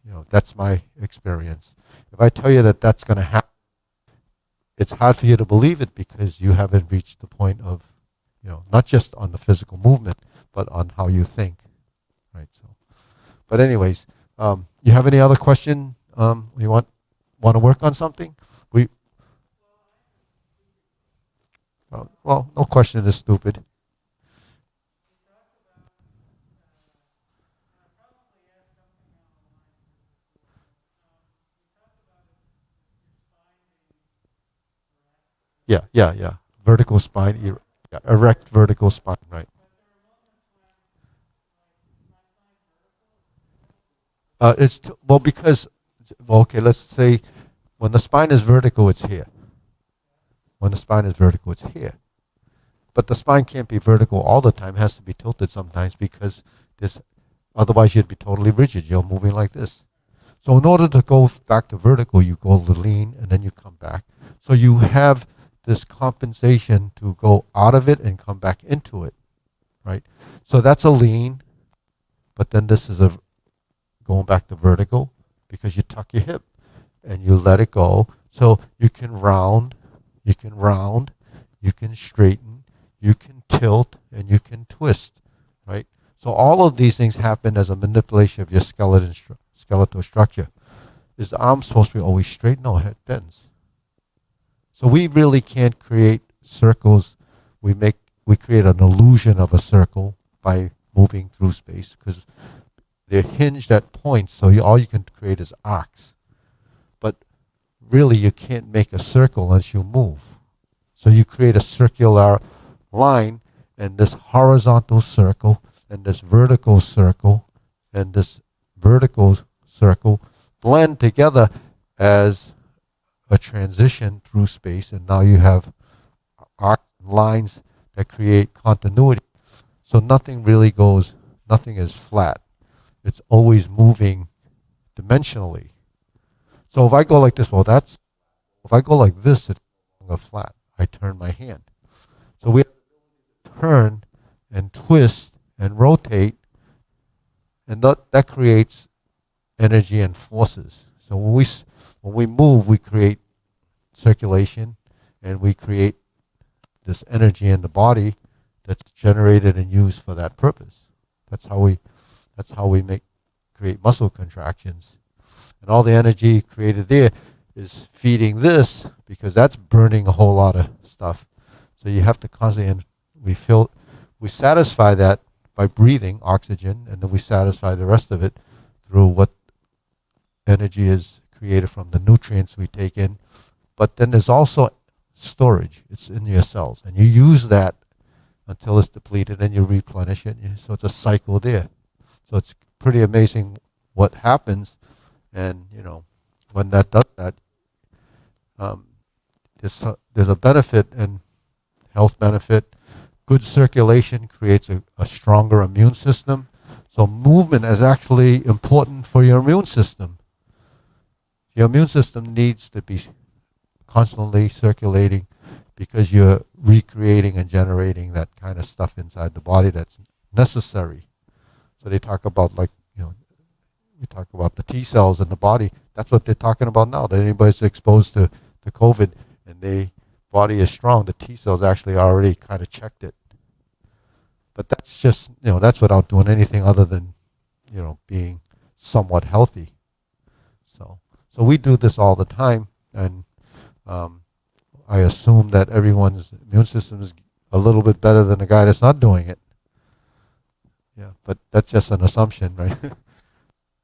my experience. If I tell you that that's going to happen, it's hard for you to believe it because you haven't reached the point of, not just on the physical movement, but on how you think, right? So, but anyways, you have any other question? You want to work on something? Well, no question is stupid. Yeah. Vertical spine, erect vertical spine, right? Because, okay, let's say when the spine is vertical, it's here. When the spine is vertical, it's here. But the spine can't be vertical all the time. It has to be tilted sometimes because otherwise you'd be totally rigid. You're moving like this. So in order to go back to vertical, you go to lean and then you come back. So you have this compensation to go out of it and come back into it, right? So that's a lean, but then this is going back to vertical because you tuck your hip and you let it go. So you can round, you can straighten, you can tilt, and you can twist, right? So all of these things happen as a manipulation of your skeletal structure. is the arm supposed to be always straight? No, head bends. So we really can't create circles. We create an illusion of a circle by moving through space because they're hinged at points, so all you can create is arcs. But really, you can't make a circle unless you move. So you create a circular line, and this horizontal circle, and this vertical circle, and this vertical circle blend together as a transition through space, and now you have arc lines that create continuity. So nothing is flat. It's always moving dimensionally. So if I go like this, if I go like this, it's no longer flat. I turn my hand. So we turn and twist and rotate, and that creates energy and forces. So when we move, we create circulation, and we create this energy in the body that's generated and used for that purpose. That's how we create muscle contractions. And all the energy created there is feeding this because that's burning a whole lot of stuff. So you have to constantly, and we satisfy that by breathing oxygen, and then we satisfy the rest of it through what energy is created from the nutrients we take in. But then there's also storage. It's in your cells, and you use that until it's depleted, and you replenish it. So it's a cycle there. So it's pretty amazing what happens, and when that does that, there's a benefit and health benefit. Good circulation creates a stronger immune system. So movement is actually important for your immune system. Your immune system needs to be constantly circulating because you're recreating and generating that kind of stuff inside the body that's necessary. So they talk about we talk about the T cells in the body. That's what they're talking about now. That anybody's exposed to COVID and their body is strong, the T cells actually already kind of checked it. But that's just, that's without doing anything other than, being somewhat healthy. So we do this all the time, and I assume that everyone's immune system is a little bit better than the guy that's not doing it. Yeah, but that's just an assumption, right?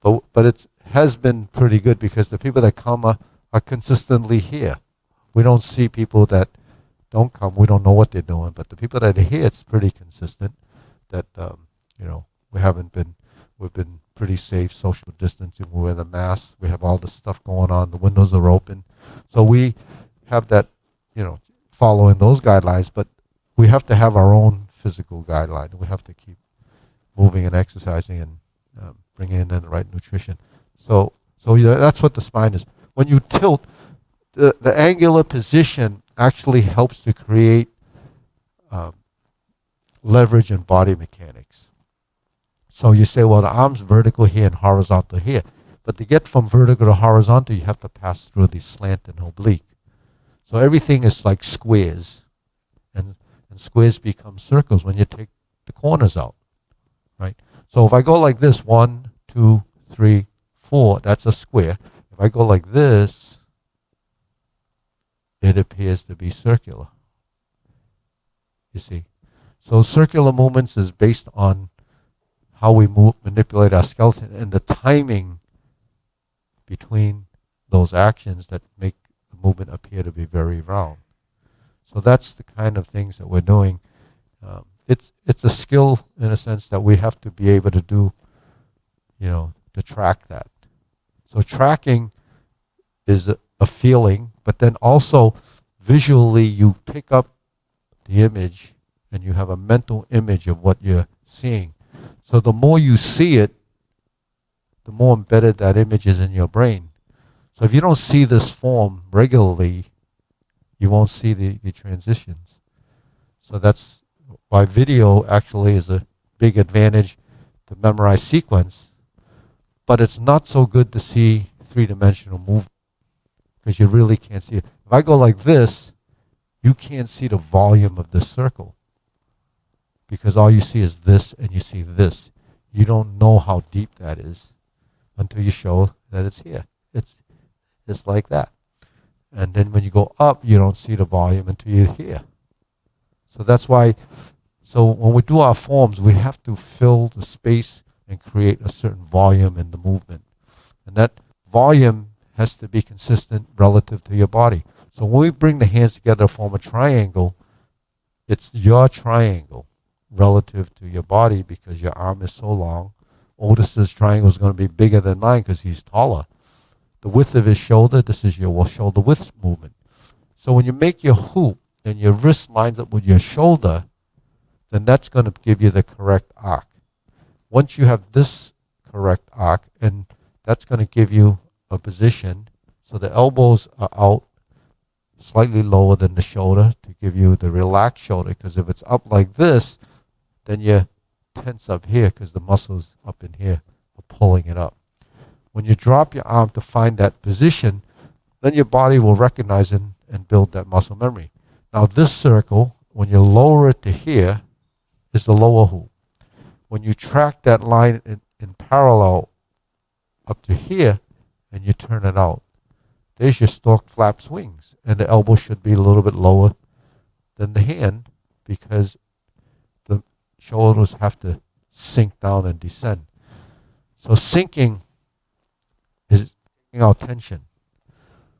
But it has been pretty good because the people that come are consistently here. We don't see people that don't come. We don't know what they're doing. But the people that are here, it's pretty consistent. That we've been pretty safe, social distancing. We wear the masks. We have all this stuff going on. The windows are open, so we have that, following those guidelines. But we have to have our own physical guideline. We have to keep moving and exercising and bringing in the right nutrition. So that's what the spine is. When you tilt, the angular position actually helps to create leverage in body mechanics. So you say, well, the arm's vertical here and horizontal here. But to get from vertical to horizontal, you have to pass through the slant and oblique. So everything is like squares. And squares become circles when you take the corners out, right? So if I go like this, 1, 2, 3, 4, that's a square. If I go like this, it appears to be circular. You see? So circular movements is based on how we manipulate our skeleton and the timing between those actions that make the movement appear to be very round. So that's the kind of things that we're doing. It's a skill in a sense that we have to be able to do, to track that. So tracking is a feeling, but then also visually you pick up the image and you have a mental image of what you're seeing. So the more you see it, the more embedded that image is in your brain. So if you don't see this form regularly, you won't see the transitions. So that's why video actually is a big advantage to memorize sequence, but it's not so good to see three-dimensional movement because you really can't see it. If I go like this, you can't see the volume of this circle because all you see is this and you see this. You don't know how deep that is until you show that it's here. it's like that. And then when you go up, you don't see the volume until you're here. So that's why, so when we do our forms, we have to fill the space and create a certain volume in the movement. And that volume has to be consistent relative to your body. So when we bring the hands together to form a triangle, it's your triangle relative to your body because your arm is so long. Otis's triangle is going to be bigger than mine because he's taller. The width of his shoulder, this is your shoulder width movement. So when you make your hoop and your wrist lines up with your shoulder, then that's going to give you the correct arc. Once you have this correct arc, and that's going to give you a position, so the elbows are out slightly lower than the shoulder to give you the relaxed shoulder, because if it's up like this, then you're tense up here because the muscles up in here are pulling it up. When you drop your arm to find that position, then your body will recognize and build that muscle memory. Now this circle, when you lower it to here, is the lower hoop. When you track that line in parallel up to here and you turn it out, there's your stork flaps wings, and the elbow should be a little bit lower than the hand because the shoulders have to sink down and descend. So sinking is taking out tension.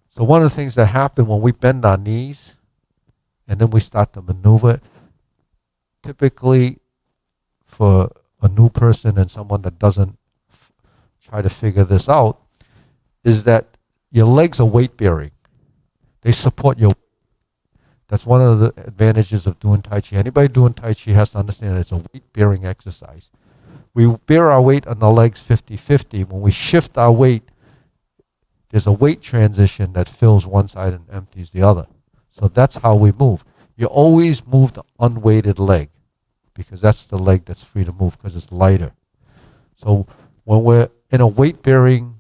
So one of the things that happen when we bend our knees and then we start to maneuver, typically for a new person and someone that doesn't try to figure this out, is that your legs are weight bearing. They support your weight. That's one of the advantages of doing Tai Chi. Anybody doing Tai Chi has to understand that it's a weight bearing exercise. We bear our weight on the legs 50-50. When we shift our weight, there's a weight transition that fills one side and empties the other. So that's how we move. You always move the unweighted leg because that's the leg that's free to move because it's lighter. So when we're in a weight-bearing,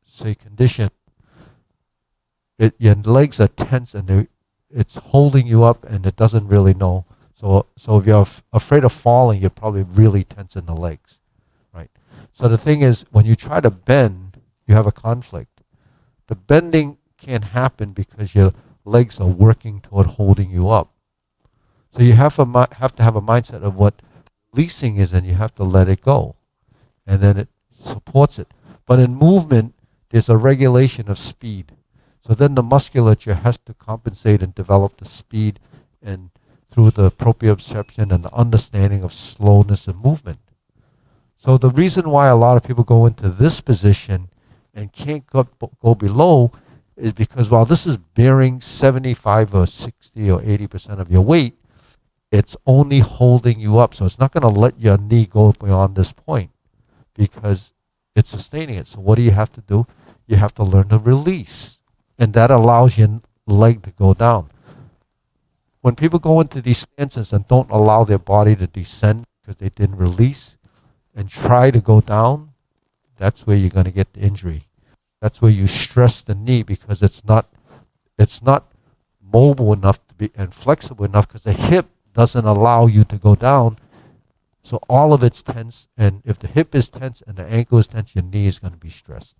say, condition, your legs are tense and it's holding you up and it doesn't really know. So if you're afraid of falling, you're probably really tense in the legs, right? So the thing is, when you try to bend, you have a conflict. The bending can't happen because your legs are working toward holding you up. So you have to have a mindset of what releasing is, and you have to let it go. And then it supports it. But in movement, there's a regulation of speed. So then the musculature has to compensate and develop the speed and through the proprioception and the understanding of slowness and movement. So the reason why a lot of people go into this position and can't go below is because while this is bearing 75 or 60 or 80% of your weight, it's only holding you up. So it's not going to let your knee go beyond this point because it's sustaining it. So what do you have to do? You have to learn to release. And that allows your leg to go down. When people go into these stances and don't allow their body to descend because they didn't release and try to go down, that's where you're going to get the injury. That's where you stress the knee because it's not mobile enough to be and flexible enough because the hip doesn't allow you to go down. So all of it's tense, and if the hip is tense and the ankle is tense, your knee is going to be stressed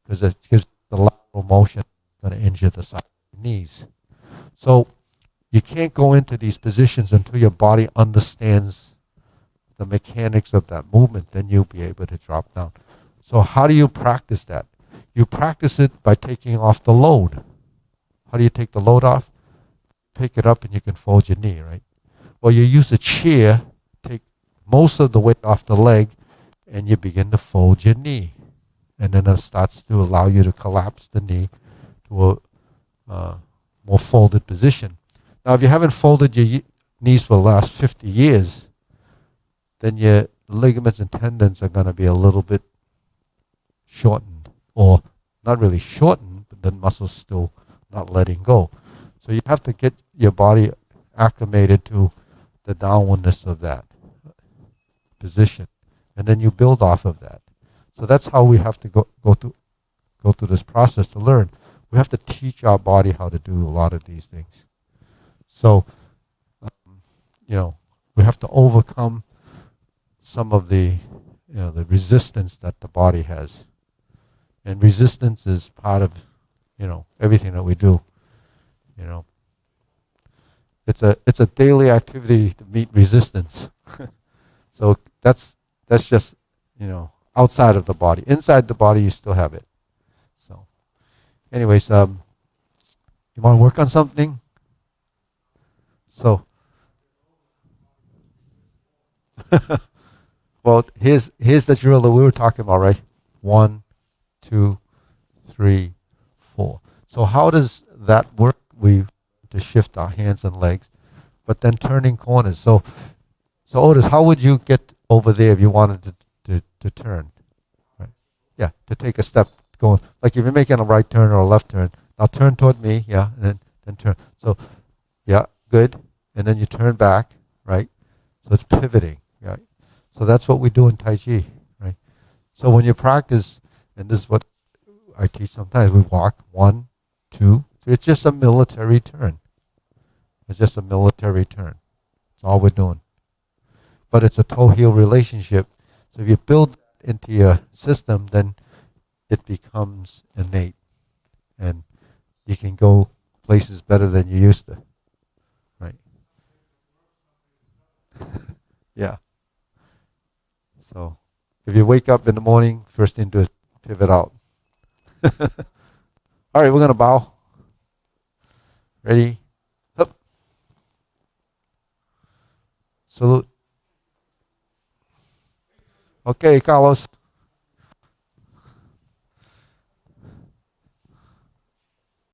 because the lateral motion is going to injure the side of your knees. So you can't go into these positions until your body understands the mechanics of that movement. Then you'll be able to drop down. So how do you practice that? You practice it by taking off the load. How do you take the load off? Pick it up and you can fold your knee, right? Well, you use a chair, take most of the weight off the leg, and you begin to fold your knee. And then it starts to allow you to collapse the knee to a more folded position. Now, if you haven't folded your knees for the last 50 years, then your ligaments and tendons are going to be a little bit shortened, or not really shortened, but the muscles still not letting go. So you have to get your body acclimated to the downwardness of that position, and then you build off of that. So that's how we have to go through this process to learn. We have to teach our body how to do a lot of these things. So, we have to overcome some of the resistance that the body has. And resistance is part of everything that we do. You know, it's a daily activity to meet resistance. So that's just outside of the body. Inside the body, you still have it. So, anyways, you want to work on something? So, well, here's the drill that we were talking about, right? 1, 2, 3, 4. So how does that work? We to shift our hands and legs, but then turning corners. So Otis, how would you get over there if you wanted to turn? Right? Yeah, to take a step going. Like if you're making a right turn or a left turn, now turn toward me, yeah, and then turn. So yeah, good. And then you turn back, right? So it's pivoting, right? So that's what we do in Tai Chi, right? So when you practice, and this is what I teach sometimes, we walk 1, 2, 3. It's just a military turn. It's just a military turn. That's all we're doing. But it's a toe-heel relationship. So if you build into your system, then it becomes innate. And you can go places better than you used to. Right? Yeah. So if you wake up in the morning, first thing to do is pivot out. All right, we're going to bow. Ready? Up. Salute. Okay, Carlos.